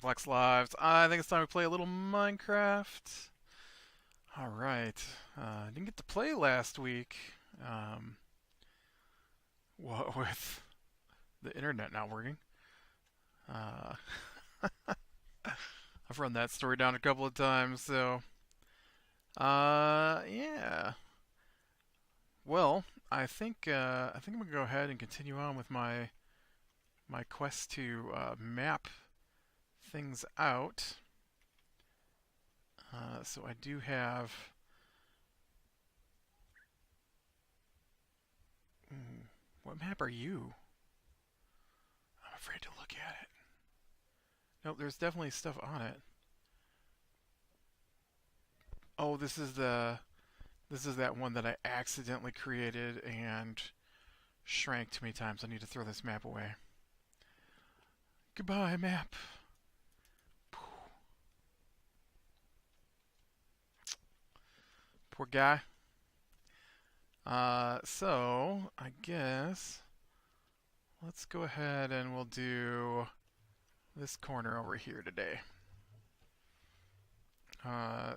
Complex Lives. I think it's time we play a little Minecraft. All right. Didn't get to play last week. Um, what with the internet not working. Uh, I've run that story down a couple of times. Yeah. Well, I think I'm gonna go ahead and continue on with my quest to map things out. So I do have. Ooh, what map are you? I'm afraid to look at it. Nope, there's definitely stuff on it. Oh, this is that one that I accidentally created and shrank too many times. I need to throw this map away. Goodbye, map. Poor guy. So I guess let's go ahead and we'll do this corner over here today.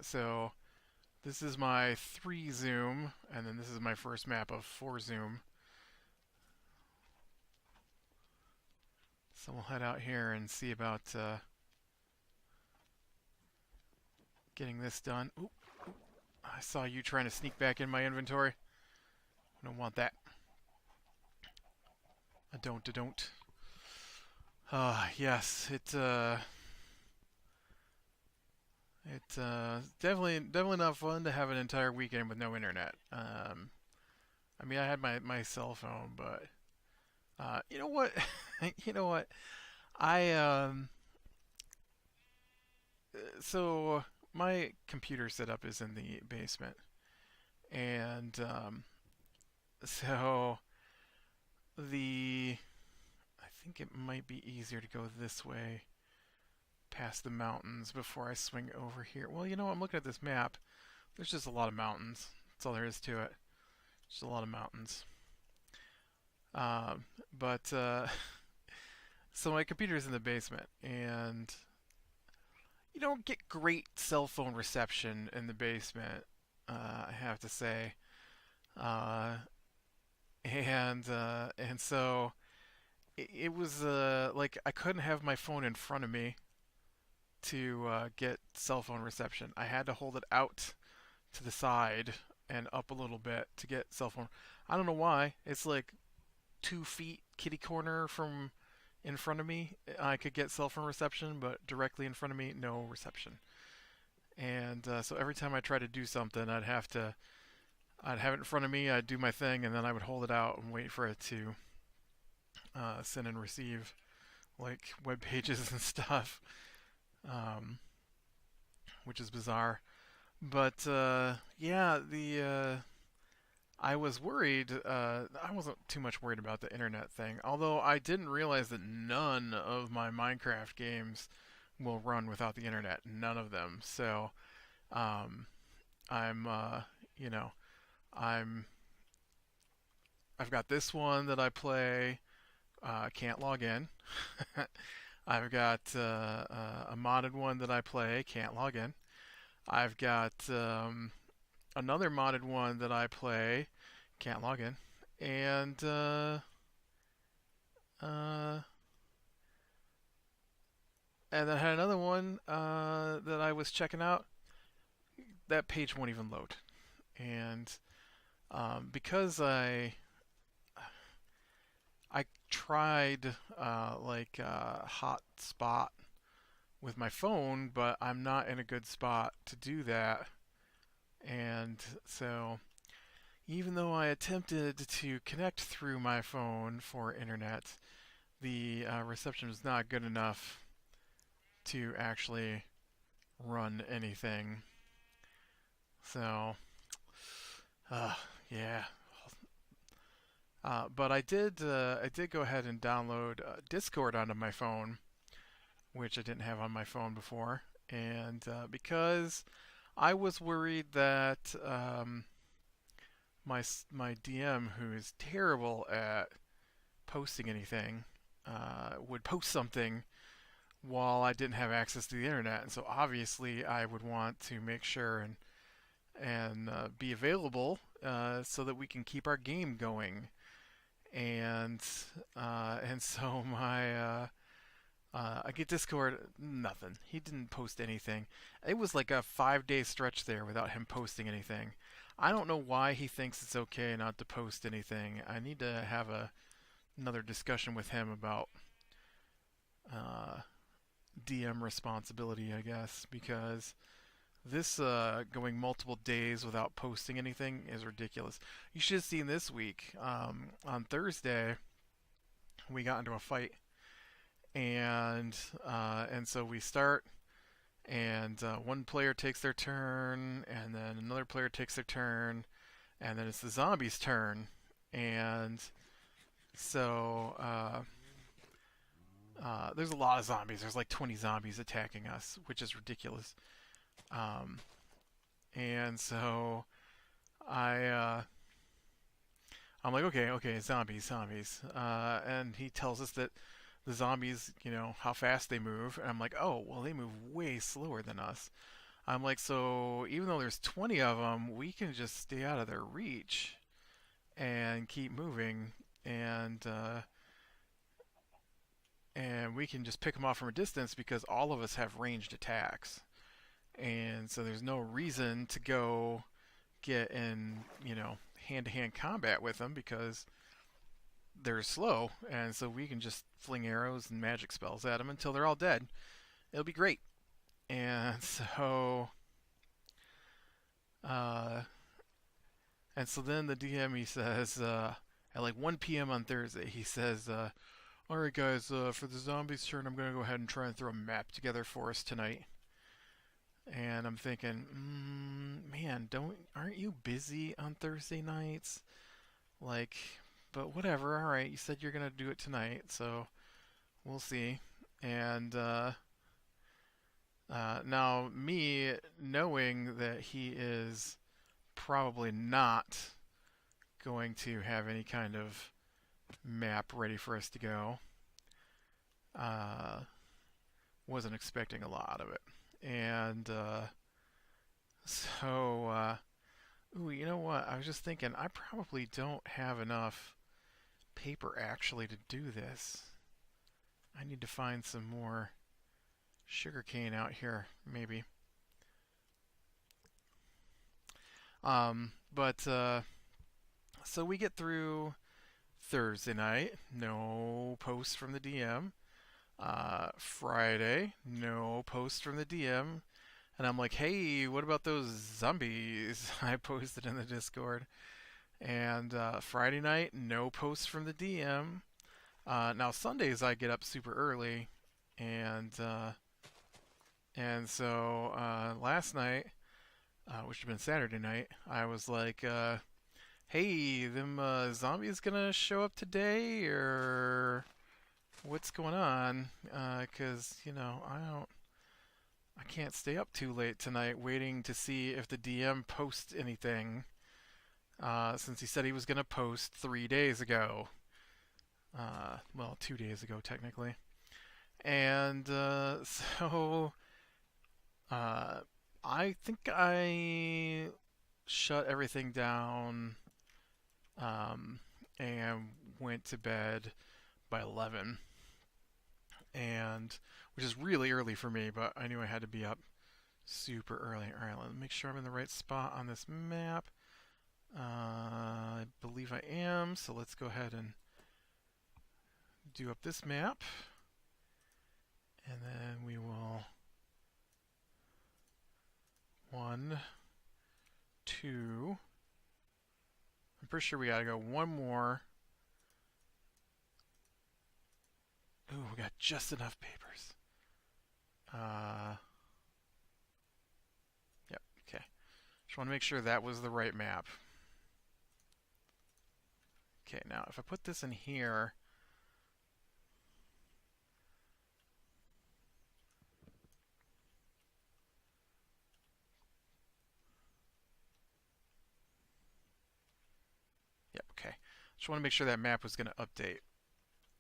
So this is my 3 zoom, and then this is my first map of 4 zoom. So we'll head out here and see about getting this done. Oop, I saw you trying to sneak back in my inventory. I don't want that. I don't. Yes, it's definitely not fun to have an entire weekend with no internet. I mean, I had my cell phone, but you know what? You know what? I so my computer setup is in the basement, and so the I think it might be easier to go this way past the mountains before I swing over here. Well, you know, I'm looking at this map. There's just a lot of mountains. That's all there is to it. Just a lot of mountains. But so my computer's in the basement, and you don't get great cell phone reception in the basement. I have to say, uh, and so it was like I couldn't have my phone in front of me to get cell phone reception. I had to hold it out to the side and up a little bit to get cell phone. I don't know why. It's like 2 feet kitty corner from in front of me. I could get cell phone reception, but directly in front of me, no reception. And so every time I tried to do something, I'd have it in front of me, I'd do my thing, and then I would hold it out and wait for it to send and receive like web pages and stuff, um, which is bizarre. But yeah, the I was worried. I wasn't too much worried about the internet thing, although I didn't realize that none of my Minecraft games will run without the internet. None of them. So um, I'm, you know, I'm. I've got this one that I play. Can't log in. I've got a modded one that I play. Can't log in. I've got another modded one that I play. Can't log in. And uh, and then I had another one that I was checking out. That page won't even load. And because I tried like hotspot with my phone, but I'm not in a good spot to do that. And so even though I attempted to connect through my phone for internet, the reception was not good enough to actually run anything. So, yeah. But I did go ahead and download Discord onto my phone, which I didn't have on my phone before, and because I was worried that my DM, who is terrible at posting anything, would post something while I didn't have access to the internet. And so obviously I would want to make sure and be available so that we can keep our game going. And so I get Discord, nothing. He didn't post anything. It was like a 5 day stretch there without him posting anything. I don't know why he thinks it's okay not to post anything. I need to have another discussion with him about uh, DM responsibility, I guess, because this going multiple days without posting anything is ridiculous. You should have seen this week. On Thursday, we got into a fight, and so we start, and one player takes their turn, and then another player takes their turn, and then it's the zombies' turn, and so there's a lot of zombies. There's like 20 zombies attacking us, which is ridiculous. Um, and so I I'm like, okay, okay, zombies, zombies. And he tells us that the zombies, how fast they move. And I'm like, oh, well, they move way slower than us. I'm like, so even though there's 20 of them, we can just stay out of their reach and keep moving, and and we can just pick them off from a distance because all of us have ranged attacks. And so there's no reason to go get in, hand-to-hand combat with them because they're slow, and so we can just fling arrows and magic spells at them until they're all dead. It'll be great. And so, uh, and so then the DM, he says at like 1 p.m. on Thursday, he says, "All right, guys, for the zombies' turn, I'm gonna go ahead and try and throw a map together for us tonight." And I'm thinking, man, aren't you busy on Thursday nights? Like, but whatever. All right, you said you're gonna do it tonight, so we'll see. And now, me knowing that he is probably not going to have any kind of map ready for us to go, uh, wasn't expecting a lot of it. And so, ooh, you know what? I was just thinking, I probably don't have enough paper actually to do this. I need to find some more sugarcane out here, maybe. But so we get through Thursday night, no post from the DM. Friday, no post from the DM. And I'm like, hey, what about those zombies? I posted in the Discord. And Friday night, no post from the DM. Now Sundays I get up super early, and so last night, which had been Saturday night, I was like, "Hey, them zombies gonna show up today, or what's going on?" Because I can't stay up too late tonight waiting to see if the DM posts anything. Since he said he was gonna post 3 days ago. Well, 2 days ago technically. And so uh, I think I shut everything down and went to bed by 11, and which is really early for me, but I knew I had to be up super early. All right, let me make sure I'm in the right spot on this map. I believe I am, so let's go ahead and do up this map, and then we will 1, 2. I'm pretty sure we gotta go one more. Ooh, we got just enough papers. Yep, okay. Just want to make sure that was the right map. Okay, now if I put this in here, yep, okay. Just want to make sure that map was going to update.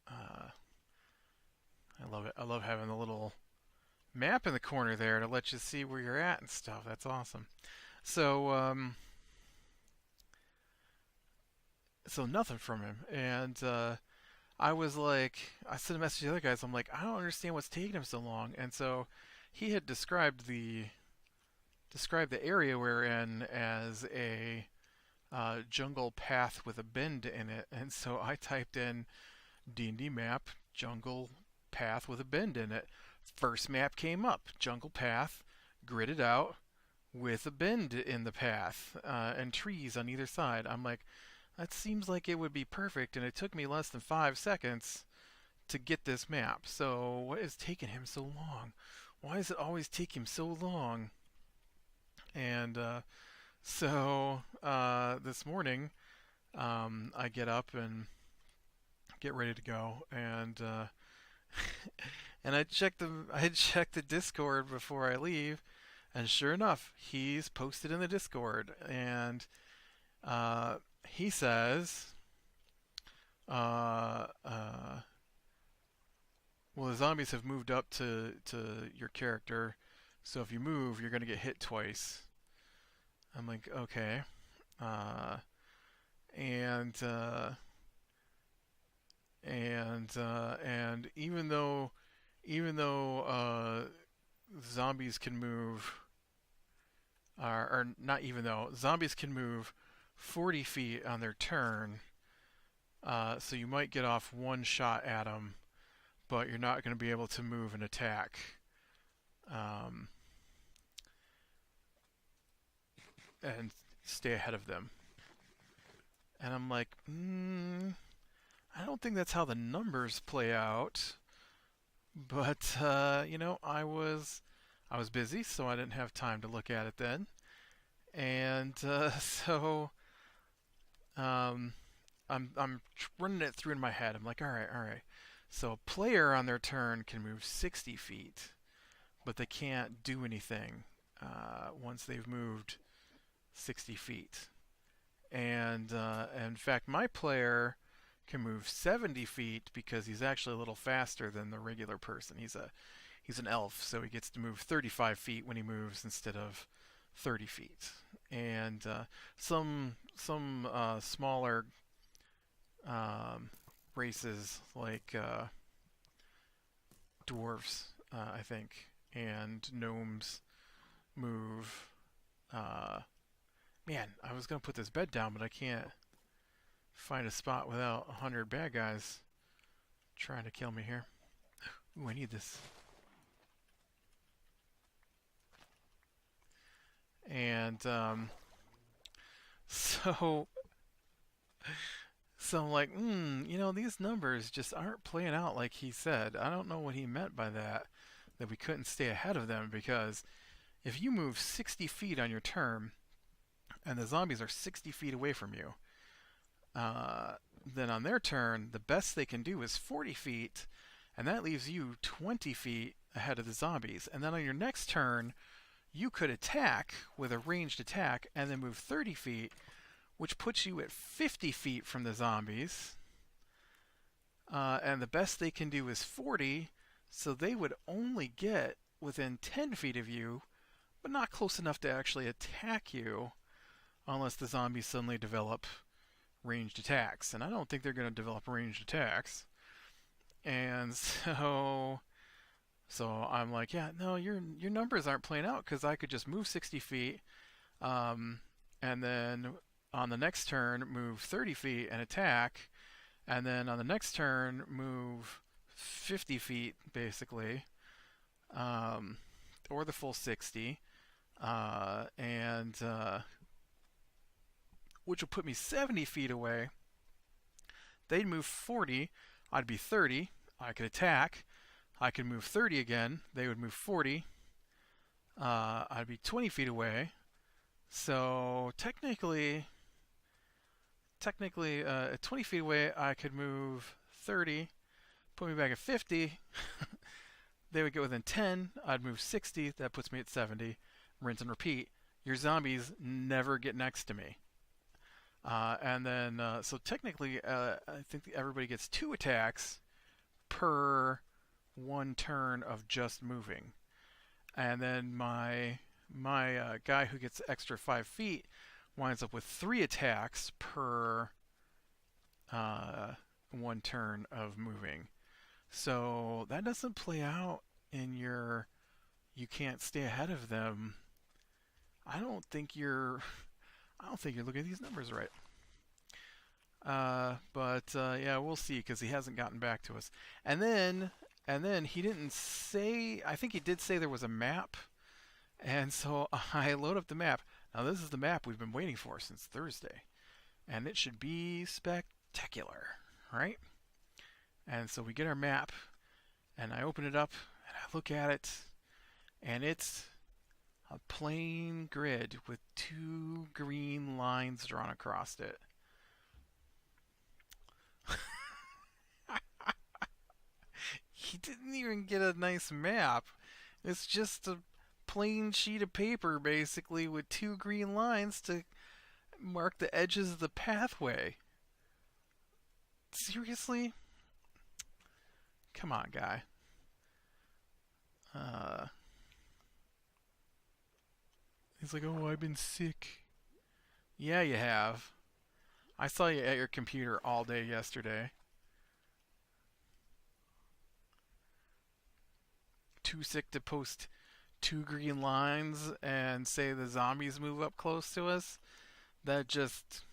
Uh, I love it. I love having the little map in the corner there to let you see where you're at and stuff. That's awesome. So, so nothing from him, and I was like, I sent a message to the other guys. I'm like, I don't understand what's taking him so long. And so he had described the area we're in as a jungle path with a bend in it. And so I typed in D&D map jungle path with a bend in it. First map came up, jungle path, gridded out with a bend in the path and trees on either side. I'm like, that seems like it would be perfect, and it took me less than 5 seconds to get this map. So what is taking him so long? Why does it always take him so long? And this morning, I get up and get ready to go, and and I check the Discord before I leave, and sure enough, he's posted in the Discord, and he says, uh, uh, "Well, the zombies have moved up to your character, so if you move, you're gonna get hit twice." I'm like, okay, uh, and and even though zombies can move, or not even though zombies can move 40 feet on their turn, so you might get off one shot at them, but you're not going to be able to move and attack. Um, and stay ahead of them. And I'm like, I don't think that's how the numbers play out. But I was busy, so I didn't have time to look at it then. And so um, I'm running it through in my head. I'm like, all right, all right. So a player on their turn can move 60 feet, but they can't do anything once they've moved 60 feet. And in fact, my player can move 70 feet because he's actually a little faster than the regular person. He's an elf, so he gets to move 35 feet when he moves instead of 30 feet. And some smaller races like dwarves, I think, and gnomes move. Uh, Man, I was gonna put this bed down, but I can't find a spot without 100 bad guys trying to kill me here. Ooh, I need this. And so so I'm like, these numbers just aren't playing out like he said. I don't know what he meant by that we couldn't stay ahead of them, because if you move 60 feet on your turn and the zombies are 60 feet away from you, then on their turn, the best they can do is 40 feet, and that leaves you 20 feet ahead of the zombies. And then on your next turn, you could attack with a ranged attack and then move 30 feet, which puts you at 50 feet from the zombies. And the best they can do is 40, so they would only get within 10 feet of you, but not close enough to actually attack you unless the zombies suddenly develop ranged attacks. And I don't think they're going to develop ranged attacks. And so I'm like, yeah, no, your numbers aren't playing out, because I could just move 60 feet, and then on the next turn move 30 feet and attack, and then on the next turn move 50 feet basically, or the full 60, and which will put me 70 feet away. They'd move 40, I'd be 30, I could attack, I could move 30 again, they would move 40, I'd be 20 feet away. So technically, at 20 feet away, I could move 30, put me back at 50. They would get within 10, I'd move 60, that puts me at 70. Rinse and repeat. Your zombies never get next to me. And then, so technically, I think everybody gets 2 attacks per one turn of just moving, and then my guy who gets extra 5 feet winds up with 3 attacks per uh, one turn of moving. So that doesn't play out in your you can't stay ahead of them. I don't think you're I don't think you're looking at these numbers right. But yeah, we'll see because he hasn't gotten back to us. And then he didn't say. I think he did say there was a map, and so I load up the map. Now this is the map we've been waiting for since Thursday, and it should be spectacular, right? And so we get our map, and I open it up and I look at it, and it's a plain grid with 2 green lines drawn across it. He didn't even get a nice map. It's just a plain sheet of paper, basically, with 2 green lines to mark the edges of the pathway. Seriously? Come on, guy. Uh, he's like, oh, I've been sick. Yeah, you have. I saw you at your computer all day yesterday. Too sick to post 2 green lines and say the zombies move up close to us. That just.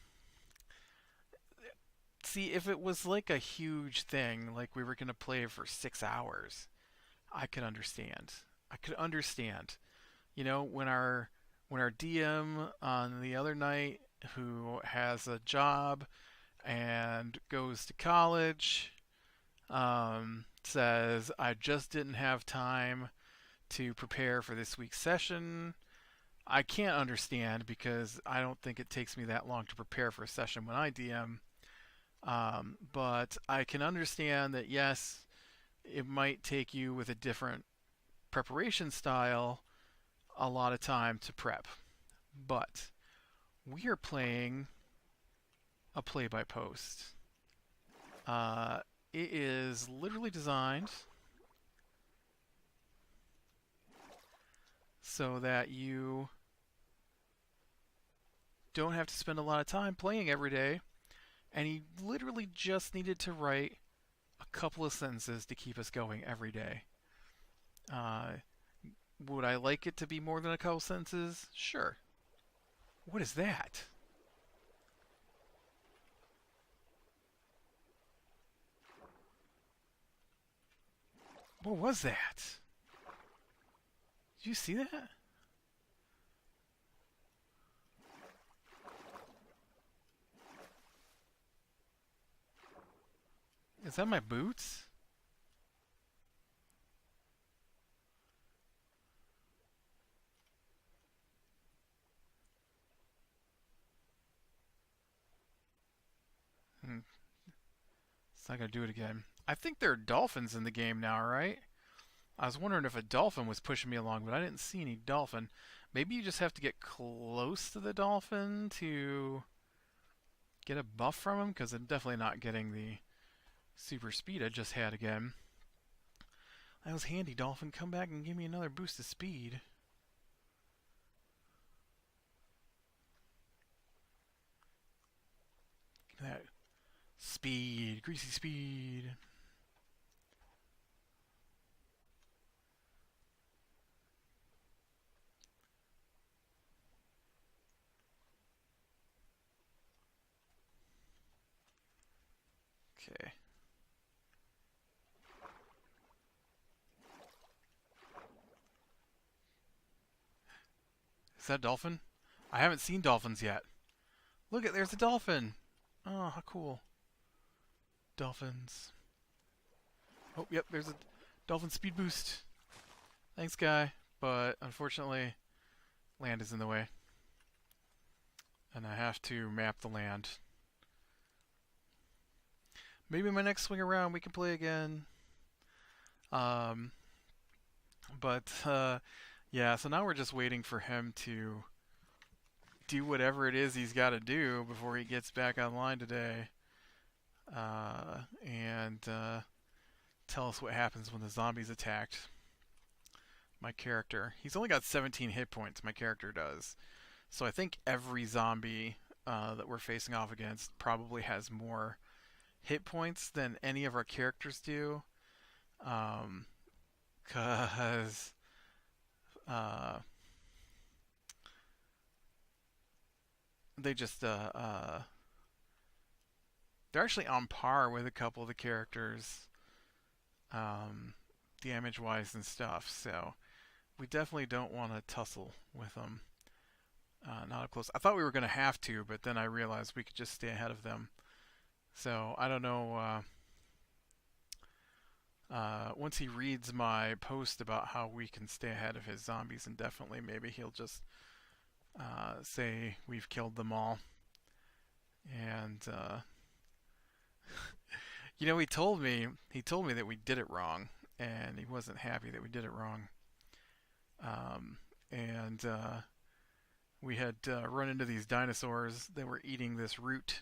See, if it was like a huge thing, like we were going to play for 6 hours, I could understand. I could understand. You know, when our DM on the other night, who has a job and goes to college, says, I just didn't have time to prepare for this week's session. I can't understand because I don't think it takes me that long to prepare for a session when I DM. But I can understand that, yes, it might take you with a different preparation style a lot of time to prep. But we are playing a play by post. It is literally designed so that you don't have to spend a lot of time playing every day. And he literally just needed to write a couple of sentences to keep us going every day. Uh, would I like it to be more than a couple sentences? Sure. What is that? What was that? Did you see that? Is that my boots? Hmm. It's not gonna do it again. I think there are dolphins in the game now, right? I was wondering if a dolphin was pushing me along, but I didn't see any dolphin. Maybe you just have to get close to the dolphin to get a buff from him, because I'm definitely not getting the super speed I just had again. That was handy, dolphin. Come back and give me another boost of speed. That speed, greasy speed. Okay. Is that a dolphin? I haven't seen dolphins yet. Look at there's a dolphin. Oh, how cool. Dolphins. Oh, yep, there's a dolphin speed boost. Thanks, guy. But unfortunately, land is in the way. And I have to map the land. Maybe my next swing around we can play again. Um, but yeah, so now we're just waiting for him to do whatever it is he's got to do before he gets back online today. And tell us what happens when the zombies attacked my character. He's only got 17 hit points, my character does. So I think every zombie that we're facing off against probably has more hit points than any of our characters do. Um, Cause uh, they just they're actually on par with a couple of the characters, um, damage wise and stuff. So we definitely don't want to tussle with them. Not up close. I thought we were going to have to, but then I realized we could just stay ahead of them. So I don't know. Once he reads my post about how we can stay ahead of his zombies indefinitely, maybe he'll just say we've killed them all. And he told me that we did it wrong, and he wasn't happy that we did it wrong. And we had run into these dinosaurs that were eating this root,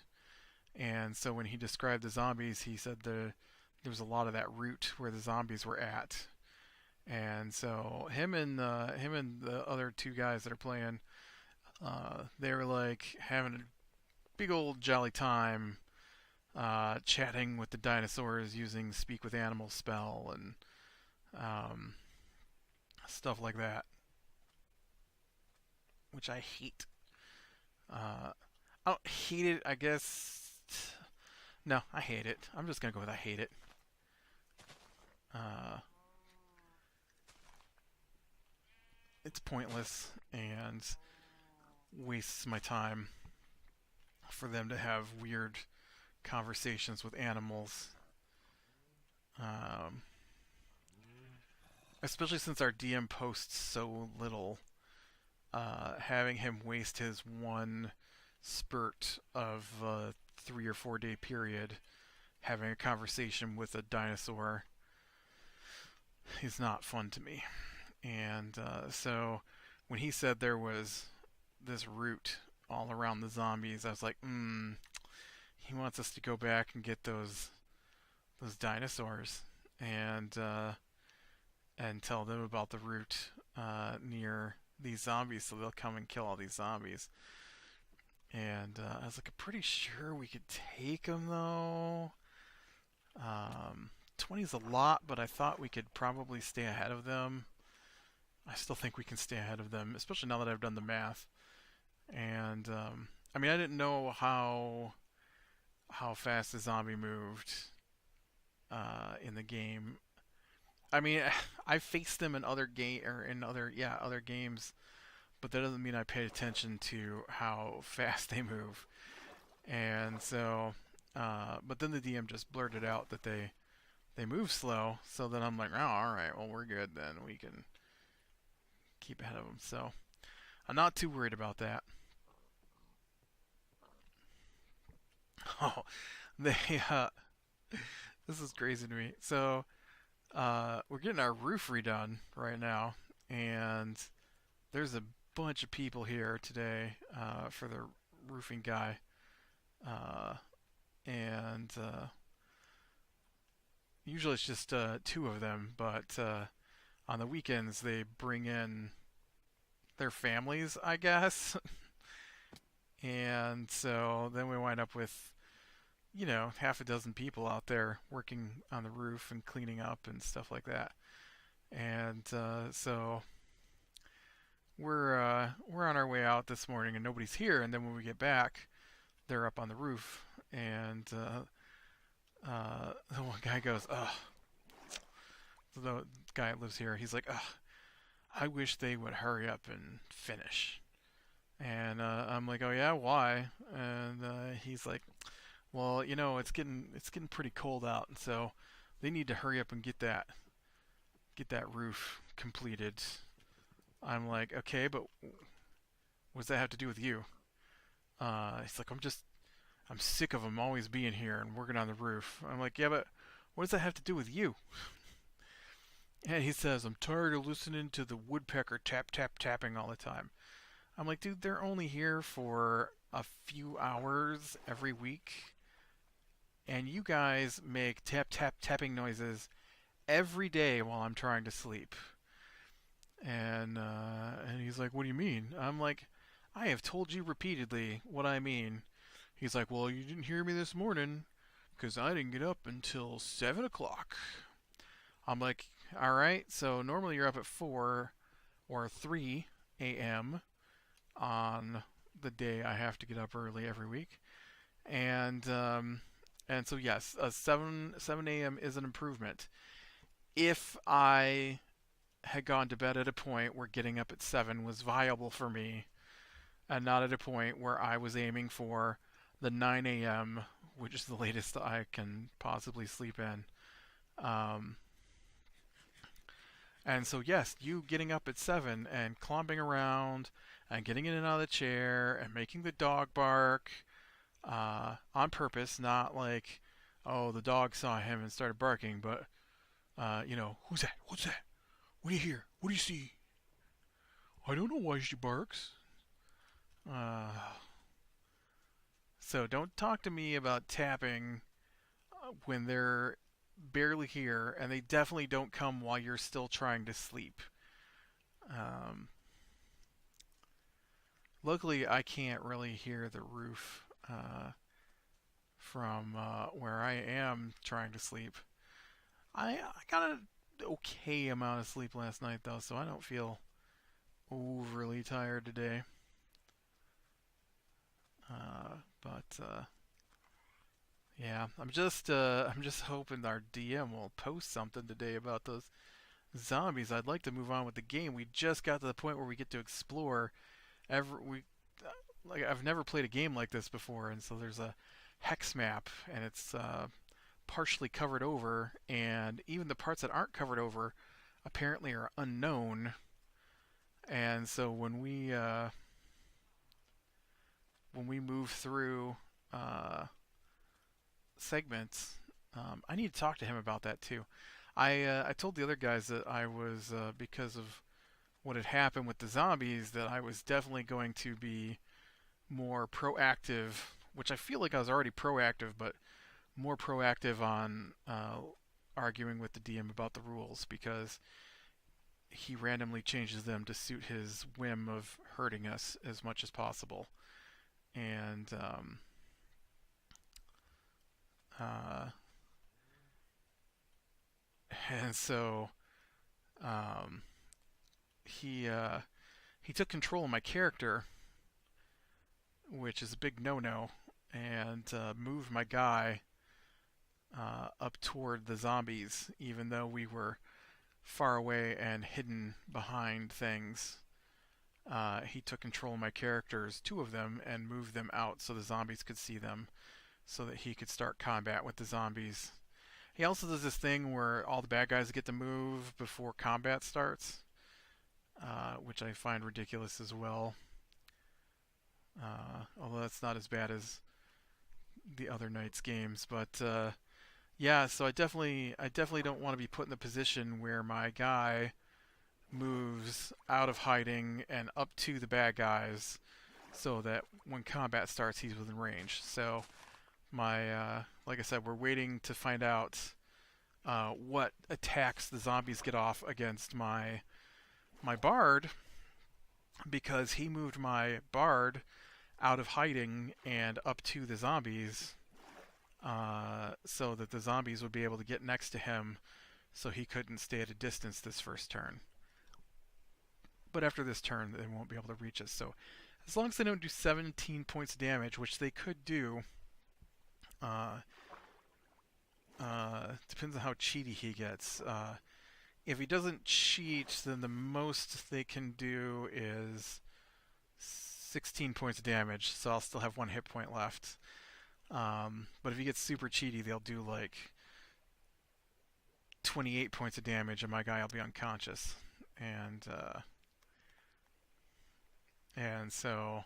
and so when he described the zombies, he said there was a lot of that root where the zombies were at. And so him and the other two guys that are playing, they were like having a big old jolly time, chatting with the dinosaurs using Speak with Animals spell and um, stuff like that, which I hate. Uh, I don't hate it, I guess. No, I hate it. I'm just gonna go with I hate it. Uh, it's pointless and wastes my time for them to have weird conversations with animals. Um, Especially since our DM posts so little, having him waste his one spurt of a 3 or 4 day period having a conversation with a dinosaur is not fun to me. And so when he said there was this root all around the zombies, I was like, he wants us to go back and get those dinosaurs and tell them about the root near these zombies, so they'll come and kill all these zombies. And I was like, I'm pretty sure we could take them though. 20 is a lot, but I thought we could probably stay ahead of them. I still think we can stay ahead of them, especially now that I've done the math. And I mean, I didn't know how fast the zombie moved in the game. I mean, I faced them in other other games, but that doesn't mean I paid attention to how fast they move. And so, but then the DM just blurted out that they move slow. So then I'm like, oh, all right, well we're good then. We can keep ahead of them. So I'm not too worried about that. Oh, they this is crazy to me. So we're getting our roof redone right now, and there's a bunch of people here today for the roofing guy, uh, and usually it's just two of them, but on the weekends they bring in their families, I guess. And so then we wind up with, half a dozen people out there working on the roof and cleaning up and stuff like that. And so we're on our way out this morning, and nobody's here. And then when we get back, they're up on the roof, and the one guy goes, "Ugh." The guy that lives here, he's like, "Ugh, I wish they would hurry up and finish." And I'm like, "Oh yeah, why?" And he's like, "Well, it's getting pretty cold out, and so they need to hurry up and get that roof completed." I'm like, "Okay, but what does that have to do with you?" He's like, I'm sick of them always being here and working on the roof." I'm like, "Yeah, but what does that have to do with you?" And he says, "I'm tired of listening to the woodpecker tap tap tapping all the time." I'm like, "Dude, they're only here for a few hours every week, and you guys make tap tap tapping noises every day while I'm trying to sleep. And he's like, "What do you mean?" I'm like, "I have told you repeatedly what I mean." He's like, "Well, you didn't hear me this morning, 'cause I didn't get up until 7 o'clock." I'm like, "All right, so normally you're up at 4 or 3 a.m. on the day I have to get up early every week, and so yes, 7 a.m. is an improvement. If I had gone to bed at a point where getting up at 7 was viable for me, and not at a point where I was aiming for the 9 a.m., which is the latest I can possibly sleep in. Um, and so, yes, you getting up at 7 and clomping around and getting in and out of the chair and making the dog bark on purpose, not like, oh, the dog saw him and started barking, but, who's that? What's that? What do you hear? What do you see? I don't know why she barks. Uh, so don't talk to me about tapping when they're barely here, and they definitely don't come while you're still trying to sleep. Um, Luckily, I can't really hear the roof from where I am trying to sleep. I got an okay amount of sleep last night, though, so I don't feel overly tired today. But yeah, I'm just hoping our DM will post something today about those zombies. I'd like to move on with the game. We just got to the point where we get to explore. We like I've never played a game like this before, and so there's a hex map, and it's partially covered over, and even the parts that aren't covered over apparently are unknown. And so when we move through uh, segments, I need to talk to him about that too. I told the other guys that I was because of what had happened with the zombies that I was definitely going to be more proactive, which I feel like I was already proactive, but more proactive on arguing with the DM about the rules because he randomly changes them to suit his whim of hurting us as much as possible. And uh, and so um, he took control of my character, which is a big no-no, and moved my guy up toward the zombies, even though we were far away and hidden behind things. He took control of my characters, two of them, and moved them out so the zombies could see them, so that he could start combat with the zombies. He also does this thing where all the bad guys get to move before combat starts, which I find ridiculous as well. Although that's not as bad as the other night's games, but yeah. So I definitely don't want to be put in the position where my guy moves out of hiding and up to the bad guys, so that when combat starts, he's within range. So like I said, we're waiting to find out what attacks the zombies get off against my bard, because he moved my bard out of hiding and up to the zombies, so that the zombies would be able to get next to him, so he couldn't stay at a distance this first turn. But after this turn, they won't be able to reach us. So as long as they don't do 17 points of damage, which they could do, uh, depends on how cheaty he gets. If he doesn't cheat, then the most they can do is 16 points of damage, so I'll still have one hit point left. But if he gets super cheaty, they'll do like 28 points of damage, and my guy will be unconscious. And so,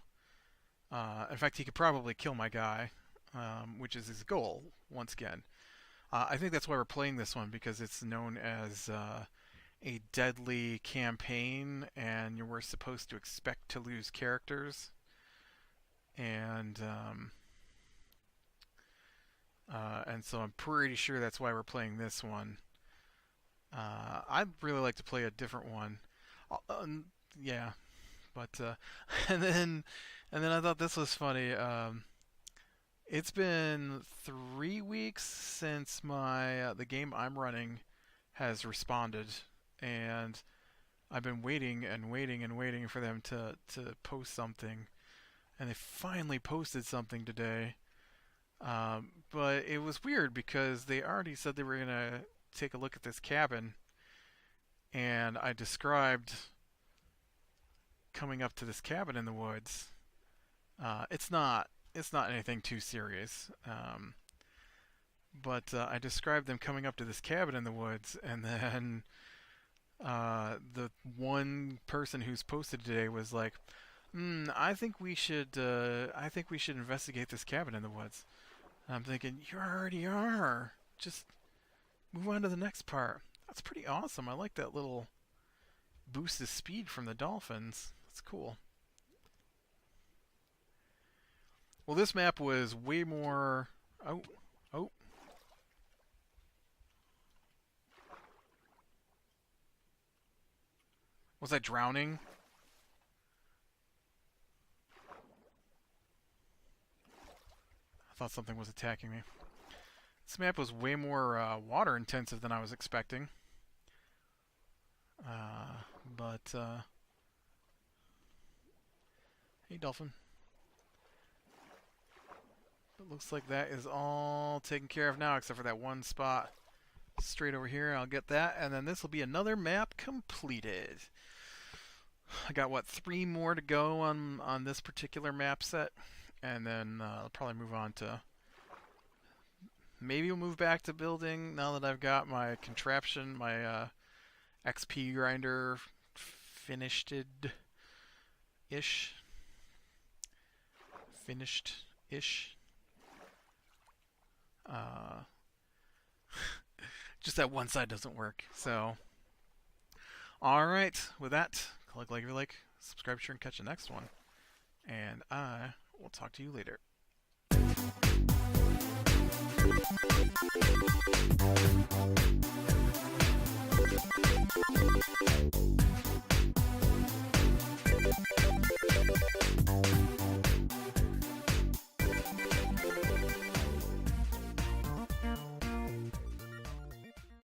in fact, he could probably kill my guy, which is his goal. Once again, I think that's why we're playing this one, because it's known as a deadly campaign, and you were supposed to expect to lose characters. And so I'm pretty sure that's why we're playing this one. I'd really like to play a different one. Yeah, but and then and then I thought this was funny. It's been 3 weeks since my the game I'm running has responded, and I've been waiting and waiting and waiting for them to post something, and they finally posted something today. But it was weird because they already said they were gonna take a look at this cabin, and I described coming up to this cabin in the woods. It's not anything too serious. But I described them coming up to this cabin in the woods, and then the one person who's posted today was like, I think we should. I think we should investigate this cabin in the woods." And I'm thinking, you already are. Just move on to the next part. That's pretty awesome. I like that little boost of speed from the dolphins. That's cool. Well, this map was way more. Oh, oh. Was I drowning? I thought something was attacking me. This map was way more water intensive than I was expecting. But hey, dolphin. It looks like that is all taken care of now, except for that one spot straight over here. I'll get that, and then this will be another map completed. I got what, 3 more to go on this particular map set, and then I'll probably move on to. Maybe we'll move back to building now that I've got my contraption, my XP grinder finished-ish. Finished-ish. Just that one side doesn't work. So, alright, with that, click like if you like, subscribe, share, and catch the next one. And I will talk to you later.